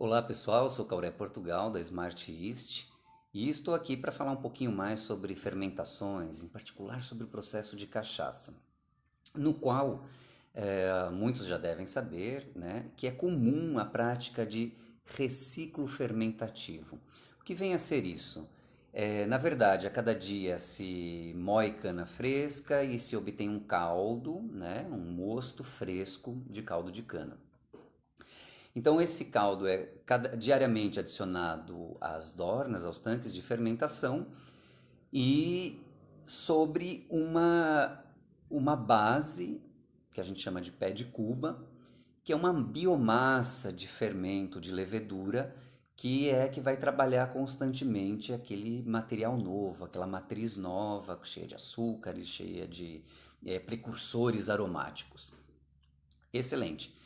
Olá pessoal, sou Cauré Portugal da Smart Yeast e estou aqui para falar um pouquinho mais sobre fermentações, em particular sobre o processo de cachaça, no qual muitos já devem saber, né, que é comum a prática de reciclo fermentativo. O que vem a ser isso? Na verdade, a cada dia se moe cana fresca e se obtém um caldo, né, um mosto fresco de caldo de cana. Então esse caldo é diariamente adicionado às dornas, aos tanques de fermentação e sobre uma base que a gente chama de pé de cuba, que é uma biomassa de fermento, de levedura, que vai trabalhar constantemente aquele material novo, aquela matriz nova, cheia de açúcares, cheia de precursores aromáticos. Excelente.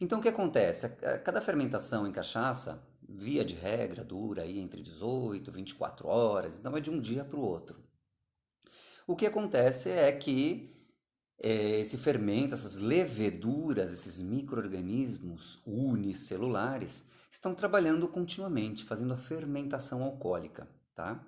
Então o que acontece? Cada fermentação em cachaça, via de regra, dura aí entre 18 e 24 horas, então é de um dia para o outro. O que acontece é que esse fermento, essas leveduras, esses micro-organismos unicelulares, estão trabalhando continuamente, fazendo a fermentação alcoólica, tá?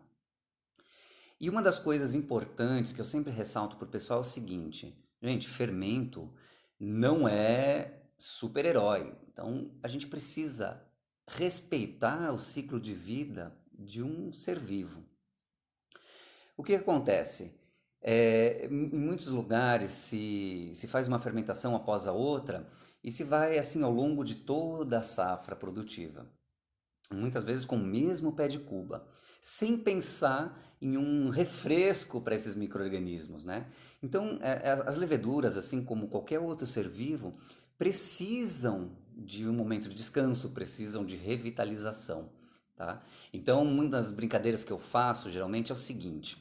E uma das coisas importantes que eu sempre ressalto para o pessoal é o seguinte, gente, fermento não é super-herói. Então a gente precisa respeitar o ciclo de vida de um ser vivo. O que acontece? Em muitos lugares se faz uma fermentação após a outra e se vai assim ao longo de toda a safra produtiva, muitas vezes com o mesmo pé de cuba, sem pensar em um refresco para esses micro-organismos, né? Então, as leveduras, assim como qualquer outro ser vivo, precisam de um momento de descanso, precisam de revitalização, tá? Então, uma das brincadeiras que eu faço geralmente é o seguinte: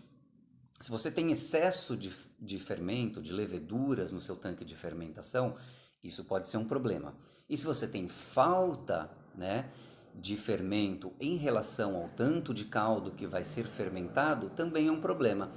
se você tem excesso de fermento, de leveduras no seu tanque de fermentação, isso pode ser um problema. E se você tem falta, né, de fermento em relação ao tanto de caldo que vai ser fermentado, também é um problema.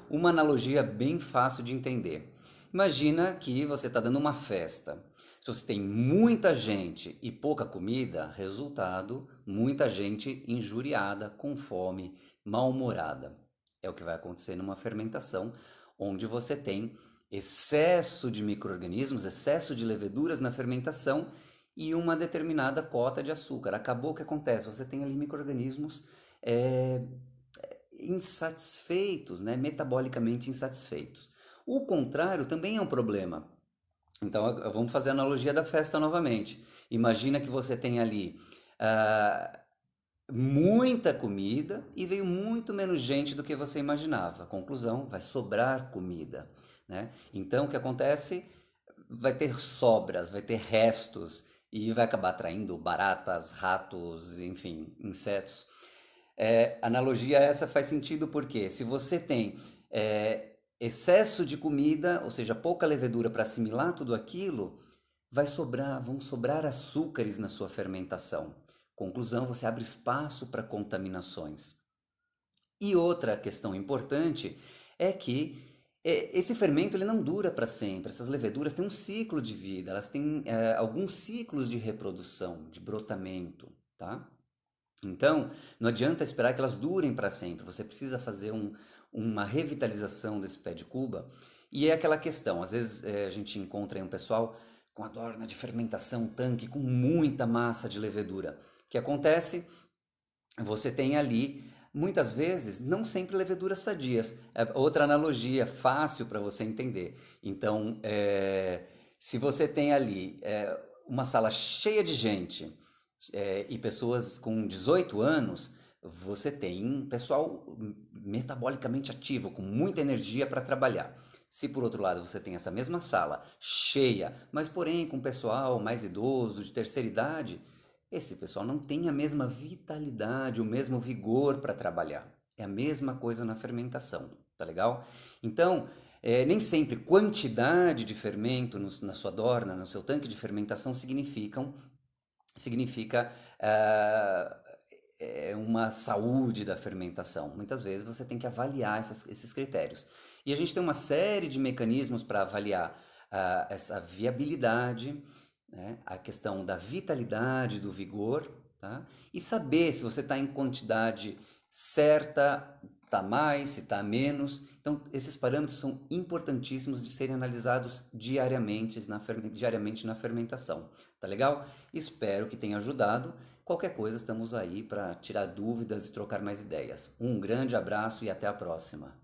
Uma analogia bem fácil de entender. Imagina que você está dando uma festa. Se você tem muita gente e pouca comida, resultado, muita gente injuriada, com fome, mal-humorada. É o que vai acontecer numa fermentação, onde você tem excesso de micro-organismos, excesso de leveduras na fermentação e uma determinada cota de açúcar. Acabou o que acontece? Você tem ali micro-organismos é, insatisfeitos, né? Metabolicamente insatisfeitos. O contrário também é um problema. Então vamos fazer a analogia da festa novamente. Imagina que você tem ali ah, muita comida e veio muito menos gente do que você imaginava. Conclusão, vai sobrar comida, né? Então o que acontece? Vai ter sobras, vai ter restos e vai acabar atraindo baratas, ratos, enfim, insetos. Analogia essa faz sentido porque se você tem excesso de comida, ou seja, pouca levedura para assimilar tudo aquilo, vão sobrar açúcares na sua fermentação. Conclusão, você abre espaço para contaminações. E outra questão importante é que esse fermento ele não dura para sempre. Essas leveduras têm um ciclo de vida, elas têm alguns ciclos de reprodução, de brotamento, tá? Então, não adianta esperar que elas durem para sempre. Você precisa fazer uma revitalização desse pé de cuba. E é aquela questão, às vezes a gente encontra aí um pessoal com a dorna de fermentação, tanque, com muita massa de levedura. O que acontece? Você tem ali, muitas vezes, não sempre leveduras sadias. Outra analogia fácil para você entender. Então, se você tem ali uma sala cheia de gente e pessoas com 18 anos, você tem um pessoal metabolicamente ativo, com muita energia para trabalhar. Se por outro lado você tem essa mesma sala cheia, mas porém com pessoal mais idoso, de terceira idade, esse pessoal não tem a mesma vitalidade, o mesmo vigor para trabalhar. É a mesma coisa na fermentação, tá legal? Então, nem sempre quantidade de fermento na sua dorna, no seu tanque de fermentação significa uma saúde da fermentação. Muitas vezes você tem que avaliar esses critérios. E a gente tem uma série de mecanismos para avaliar essa viabilidade, né? A questão da vitalidade, do vigor, tá? E saber se você está em quantidade certa, está mais, se está menos. Então, esses parâmetros são importantíssimos de serem analisados diariamente na fermentação. Tá legal? Espero que tenha ajudado. Qualquer coisa, estamos aí para tirar dúvidas e trocar mais ideias. Um grande abraço e até a próxima.